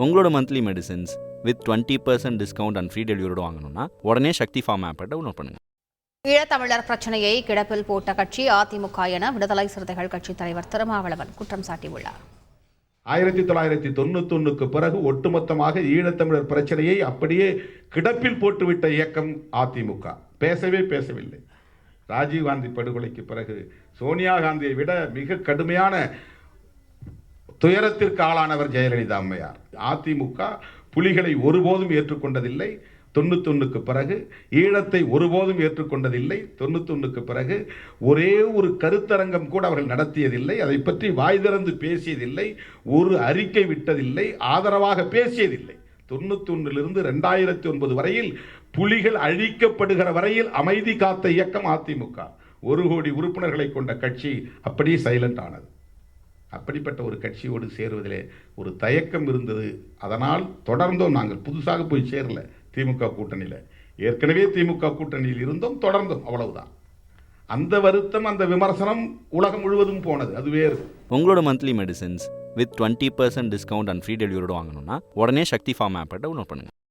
உங்களோட monthly medicines with 20% discount and free டெலிவரியோட வாங்கணும்னா உடனே சக்தி ஃபார்ம் ஆப்பை டவுன்லோட் பண்ணுங்கள். ஈழத்தமிழர் பிரச்சனையை கிடப்பில் போட்ட கட்சி அதிமுக என விடுதலை சிறுத்தைகள் கட்சித் தலைவர் திருமாவளவன் குற்றம் சாட்டியுள்ளார். 1991க்கு பிறகு ஒட்டுமொத்தமாக ஈழத்தமிழர் பிரச்சனையை அப்படியே கிடப்பில் போட்டுவிட்ட இயக்கம் அதிமுக. பேசவில்லை. ராஜீவ்காந்தி படுகொலைக்கு பிறகு சோனியா காந்தியை விட மிக கடுமையான துயரத்திற்கு ஆளானவர் ஜெயலலிதா அம்மையார். அதிமுக புலிகளை ஒருபோதும் ஏற்றுக்கொண்டதில்லை. 91க்கு பிறகு ஈழத்தை ஒருபோதும் ஏற்றுக்கொண்டதில்லை. 91க்கு பிறகு ஒரே ஒரு கருத்தரங்கம் கூட அவர்கள் நடத்தியதில்லை. அதை பற்றி வாய் திறந்து பேசியதில்லை. ஒரு அறிக்கை விட்டதில்லை. ஆதரவாக பேசியதில்லை. 91லிருந்து 2009 வரையில் புலிகள் அழிக்கப்படுகிற வரையில் அமைதி காத்த இயக்கம் அதிமுக. 1 கோடி உறுப்பினர்களை கொண்ட கட்சி அப்படியே சைலண்ட் ஆனது. அப்படிப்பட்ட ஒரு கட்சியோடு சேருவதிலே ஒரு தயக்கம் இருந்தது. அதனால் தொடர்ந்தோம். நாங்கள் புதுசாக போய் சேரல திமுக கூட்டணியில். ஏற்கனவே திமுக கூட்டணியில் இருந்தோம், தொடர்ந்தோம், அவ்வளவுதான். அந்த வருத்தம், அந்த விமர்சனம் உலகம் முழுவதும் போனது, அது வேறு. உங்களோட monthly medicines with 20% discount and free டெலிவரியோட வாங்கணும்னா உடனே சக்தி ஃபார்ம் ஆப்பை டவுன்லோட் பண்ணுங்கள்.